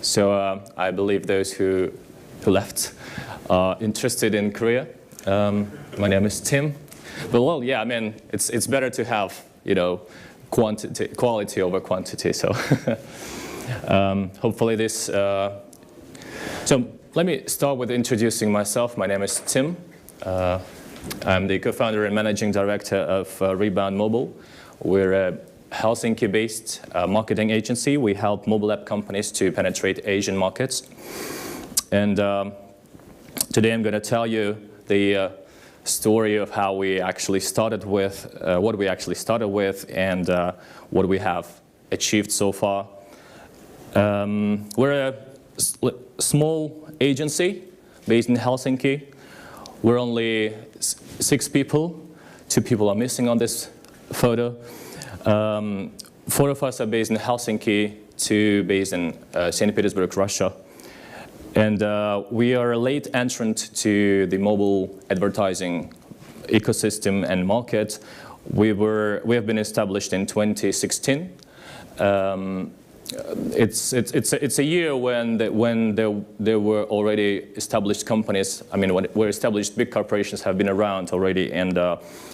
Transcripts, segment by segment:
So I believe those who left are interested in Korea. My name is Tim. But well, yeah, I mean, it's better to have, you know, quality over quantity. So hopefully this. So let me start with introducing myself. My name is Tim. I'm the co-founder and managing director of Rebound Mobile. We're a Helsinki-based marketing agency. We help mobile app companies to penetrate Asian markets. And today I'm going to tell you the story of how we actually started with, what we actually started with, and what we have achieved so far. We're a small agency based in Helsinki. We're only 6 people. 2 people are missing on this photo. 4 of us are based in Helsinki, 2 based in St. Petersburg, Russia. And we are a late entrant to the mobile advertising ecosystem and market. We have been established in 2016. It's a year when there were already established companies. I mean, where established big corporations have been around already, and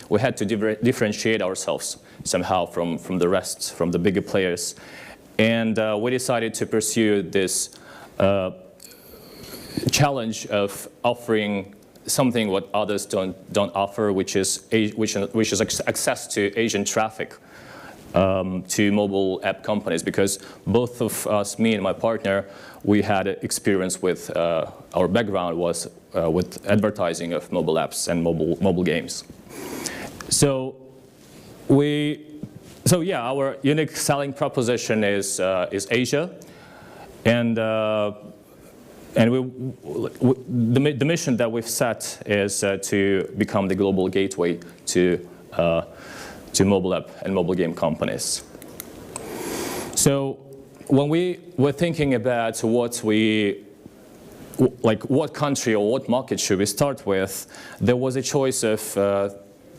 we had to differentiate ourselves somehow from the rest, from the bigger players. And we decided to pursue this challenge of offering something what others don't offer, which is access to Asian traffic to mobile app companies. Because both of us, me and my partner, we had experience with our background was with advertising of mobile apps and mobile games. So yeah, our unique selling proposition is Asia, and the mission that we've set is to become the global gateway to mobile app and mobile game companies. So when we were thinking about what country or what market should we start with, there was a choice of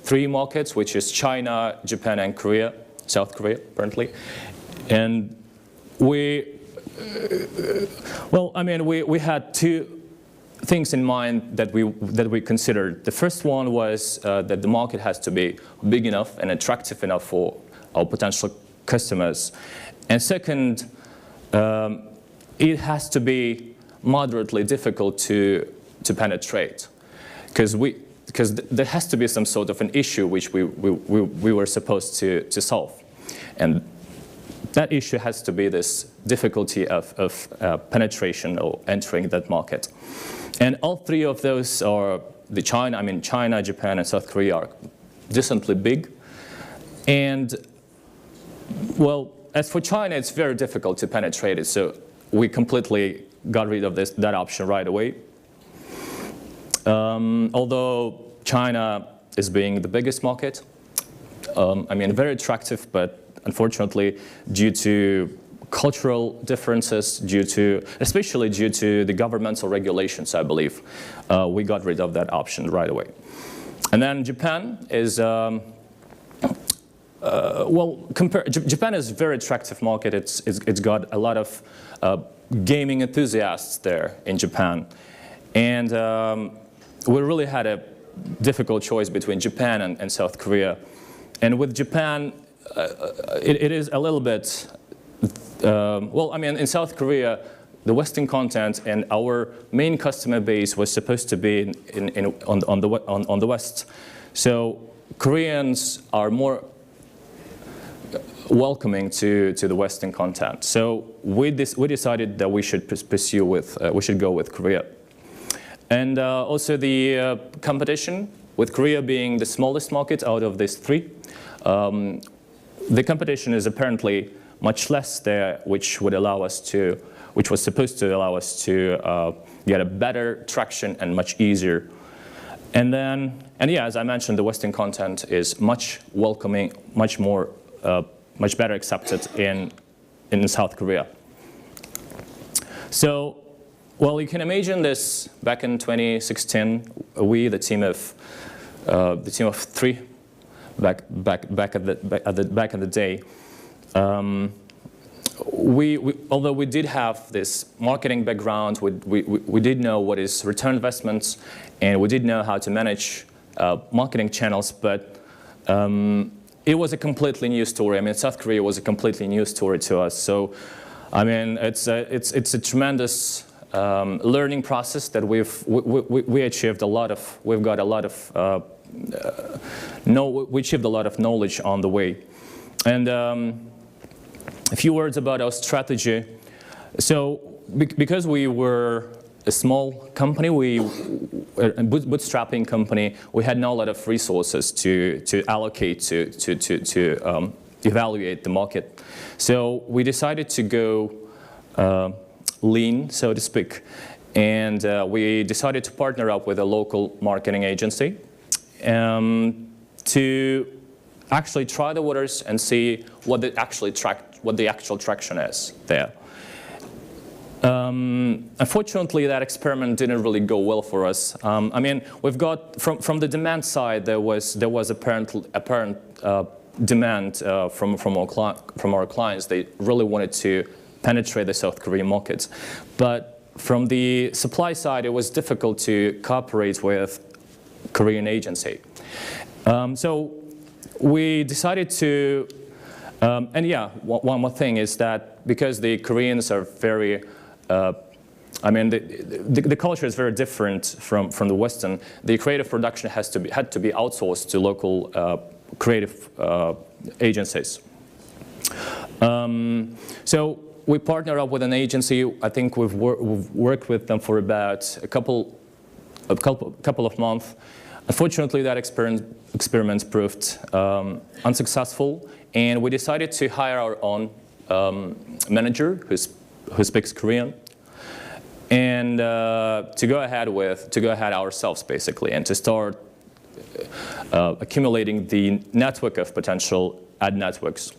3 markets, which is China, Japan, and Korea, South Korea, apparently. And we had 2 things in mind that we considered. The first one was that the market has to be big enough and attractive enough for our potential customers. And second, it has to be moderately difficult to penetrate, because there has to be some sort of an issue which we were supposed to solve. And that issue has to be this difficulty of penetration or entering that market. And all 3 of those are China, Japan, and South Korea are decently big. And well, as for China, it's very difficult to penetrate it. So we completely got rid of that option right away. Although China is being the biggest market, very attractive, but unfortunately, due to cultural differences, especially due to the governmental regulations, I believe, we got rid of that option right away. And then Japan is, Japan is a very attractive market. It's got a lot of gaming enthusiasts there in Japan. And we really had a difficult choice between Japan and South Korea. And with Japan, it is a little bit, in South Korea, the Western content and our main customer base was supposed to be on the West. So Koreans are more welcoming to the Western content. So we decided that we should go with Korea. And also the competition, with Korea being the smallest market out of these 3, the competition is apparently much less there, which was supposed to allow us to get a better traction and much easier. And as I mentioned, the Western content is much welcoming, much better accepted in South Korea. So, well, you can imagine this. Back in 2016, we, the team of 3, back in the day, although we did have this marketing background, we did know what is return investments, and we did know how to manage marketing channels, but it was a completely new story. I mean, South Korea was a completely new story to us. So, I mean, it's a tremendous learning process that we achieved a lot of. We achieved a lot of knowledge on the way. And a few words about our strategy. So, because we were a small company, a bootstrapping company, we had not a lot of resources to allocate to evaluate the market. So we decided to go lean, so to speak, and we decided to partner up with a local marketing agency to actually try the waters and see what the actual traction is there. Unfortunately, that experiment didn't really go well for us. I mean, we've got from the demand side, there was apparent demand from our clients. They really wanted to penetrate the South Korean markets, but from the supply side, it was difficult to cooperate with Korean agency. So we decided to, and yeah, one more thing is that because the Koreans are very I mean, the culture is very different from the Western. The creative production had to be outsourced to local creative agencies. So we partnered up with an agency. I think we've worked with them for about a couple of months. Unfortunately, that experiment proved unsuccessful, and we decided to hire our own manager who speaks Korean, and to go ahead ourselves basically, and to start accumulating the network of potential ad networks.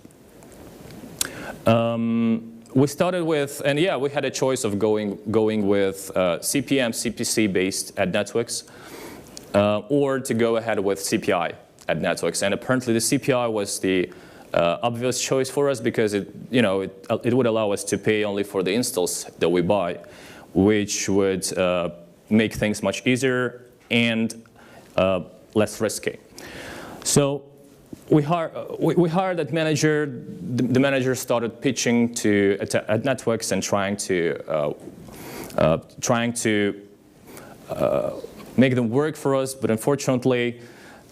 We started with, and yeah, we had a choice of going with CPM, CPC based ad networks, or to go ahead with CPI ad networks, and apparently the CPI was the obvious choice for us because it would allow us to pay only for the installs that we buy, which would make things much easier and less risky. So we hired that manager. The manager started pitching to ad networks and trying to make them work for us, but unfortunately,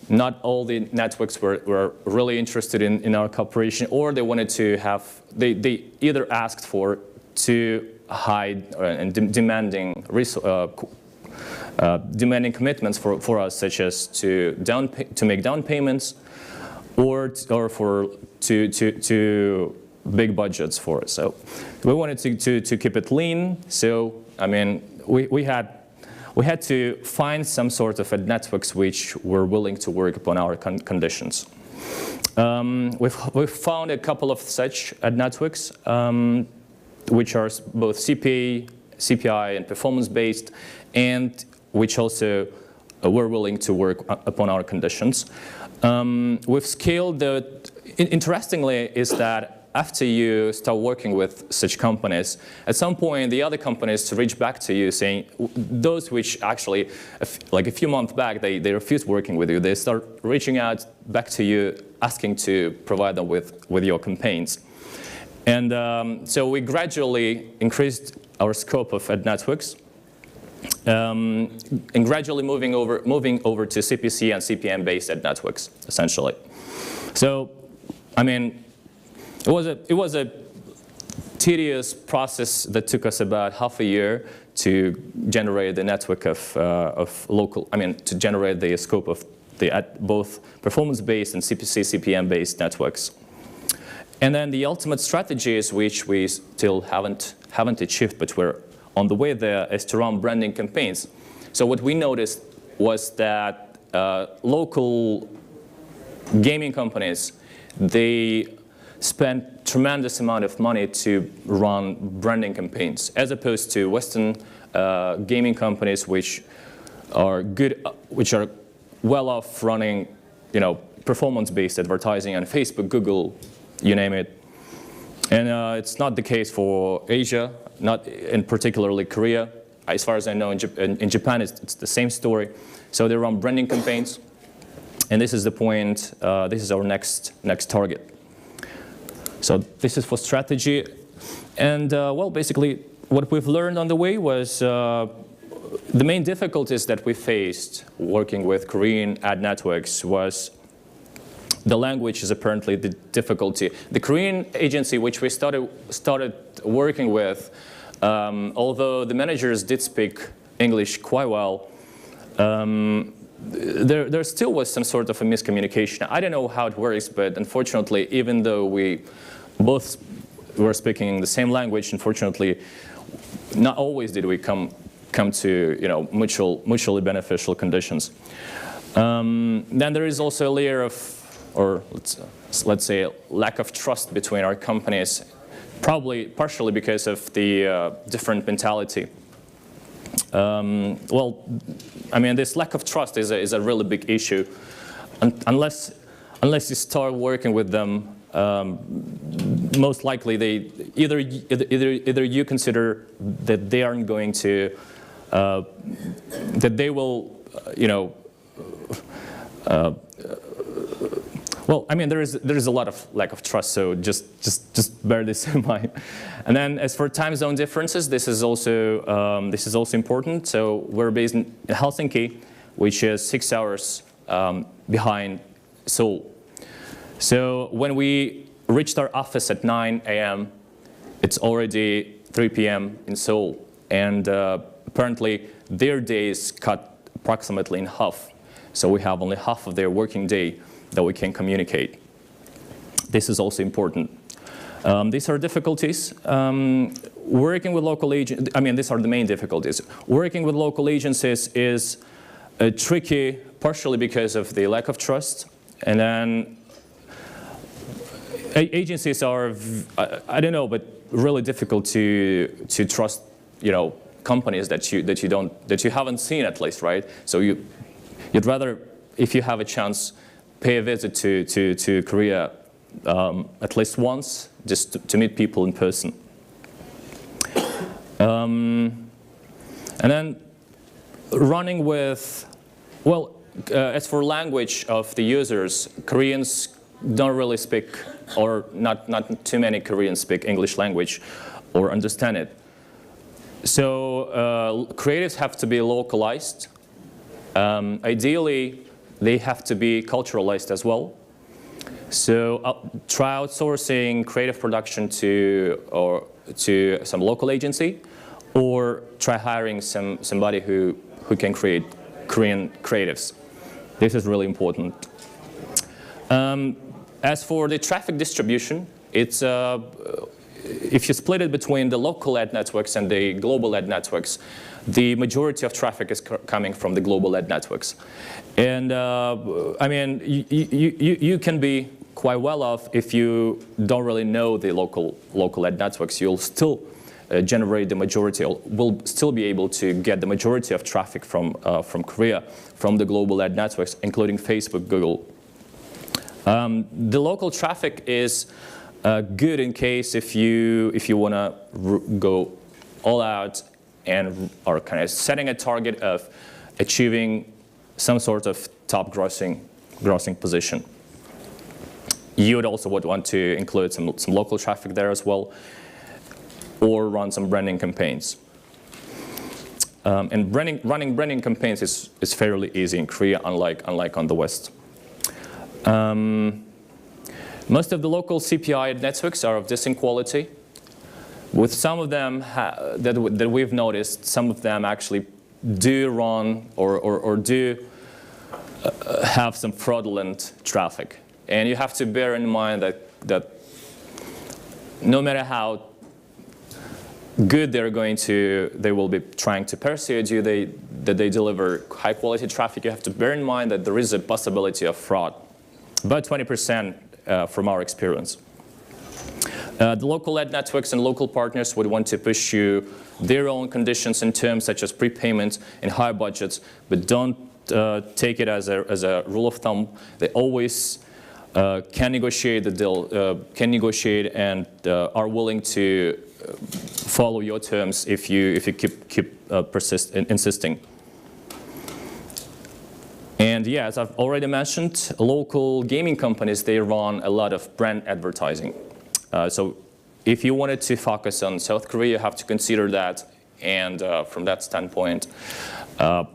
not all the networks were really interested in our cooperation, or they wanted to have, they either asked for too high and demanding commitments for us, such as to make down payments, or to big budgets for us. So we wanted to keep it lean. So I mean, we had to find some sort of ad networks which were willing to work upon our conditions. We've found a couple of such ad networks, which are both CPI and performance-based, and which also were willing to work upon our conditions. We've scaled interestingly is that after you start working with such companies, at some point the other companies reach back to you saying, those which actually, like a few months back, they refused working with you, they start reaching out back to you asking to provide them with your campaigns. And so we gradually increased our scope of ad networks, and gradually moving over to CPC and CPM based ad networks, essentially. So, I mean, it was a tedious process that took us about half a year to generate the network of local, to generate the scope of both performance-based and CPC, CPM-based networks. And then the ultimate strategies, which we still haven't achieved, but we're on the way there, is to run branding campaigns. So what we noticed was that local gaming companies, they spend tremendous amount of money to run branding campaigns, as opposed to Western gaming companies, which are well off running, performance-based advertising on Facebook, Google, you name it. And it's not the case for Asia, not in particularly Korea. As far as I know, in Japan, it's the same story. So they run branding campaigns. And this is the point, this is our next target. So this is for strategy. And well, basically, what we've learned on the way was the main difficulties that we faced working with Korean ad networks was the language is apparently the difficulty. The Korean agency which we started working with, although the managers did speak English quite well, there still was some sort of a miscommunication. I don't know how it works, but unfortunately, even though we both were speaking the same language, unfortunately, not always did we come to mutually beneficial conditions. Then there is also a layer of, or let's say, lack of trust between our companies, probably partially because of the different mentality. Well, I mean, this lack of trust is a really big issue. Unless you start working with them, most likely they either you consider that they aren't going to that they will well, I mean, there is a lot of lack of trust, so just bear this in mind. And then, as for time zone differences, this is also important. So we're based in Helsinki, which is 6 hours behind Seoul. So when we reached our office at 9 a.m., it's already 3 p.m. in Seoul, and apparently their day is cut approximately in half. So we have only half of their working day that we can communicate. This is also important. These are difficulties. Working with local agents, I mean, these are the main difficulties. Working with local agencies is tricky, partially because of the lack of trust. And then agencies are, I don't know, but really difficult to trust, companies that you haven't seen at least, right? So you'd rather, if you have a chance, pay a visit to Korea at least once, just to meet people in person. And then running with, well, as for language of the users, Koreans don't really speak, or not too many Koreans speak English language or understand it. So creatives have to be localized. Ideally, they have to be culturalized as well. So try outsourcing creative production to some local agency, or try hiring somebody who can create Korean creatives. This is really important. As for the traffic distribution, it's if you split it between the local ad networks and the global ad networks, the majority of traffic is coming from the global ad networks. And I mean, you can be quite well off if you don't really know the local ad networks. You'll still generate the majority, or will still be able to get the majority of traffic from Korea, from the global ad networks, including Facebook, Google. The local traffic is good in case if you want to go all out and are kind of setting a target of achieving some sort of top grossing position. You would also want to include some local traffic there as well, or run some branding campaigns. And running branding campaigns is fairly easy in Korea, unlike on the West. Most of the local CPI networks are of decent quality. With some of them that we've noticed, some of them actually do run or do have some fraudulent traffic. And you have to bear in mind that no matter how good they will be trying to persuade you that they deliver high quality traffic. You have to bear in mind that there is a possibility of fraud, about 20% from our experience. The local ad networks and local partners would want to push you their own conditions and terms, such as prepayment and high budgets, but don't take it as a rule of thumb. They always can negotiate the deal, can negotiate and are willing to follow your terms if you keep insisting. And yeah, as I've already mentioned, local gaming companies, they run a lot of brand advertising. So if you wanted to focus on South Korea, you have to consider that. And from that standpoint, try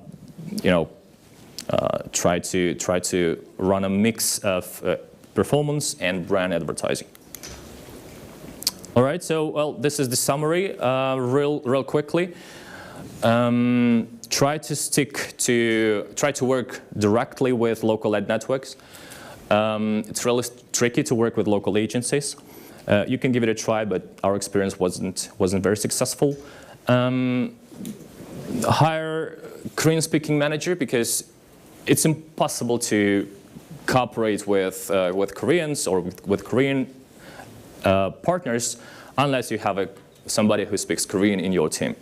to run a mix of performance and brand advertising. All right, so well, this is the summary. Real quickly. Try to work directly with local ad networks. It's really tricky to work with local agencies. You can give it a try, but our experience wasn't very successful. Hire Korean-speaking manager, because it's impossible to cooperate with Koreans or with Korean partners unless you have somebody who speaks Korean in your team.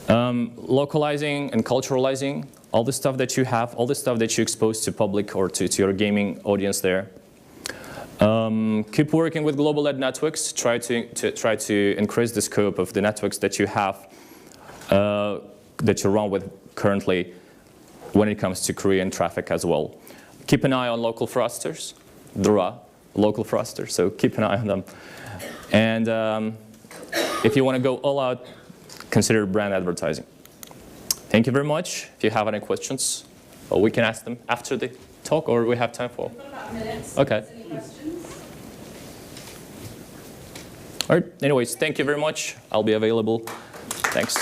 Localizing and culturalizing all the stuff that you have, all the stuff that you expose to public or to your gaming audience there. Keep working with global ad networks. Try to increase the scope of the networks that you have, that you run with currently when it comes to Korean traffic as well. Keep an eye on local fraudsters. There are local fraudsters, so keep an eye on them. And if you want to go all out, consider brand advertising. Thank you very much. If you have any questions, we can ask them after the talk, or we have time for. We've got about minutes. Okay. Any questions? All right. Anyways, thank you very much. I'll be available. Thanks.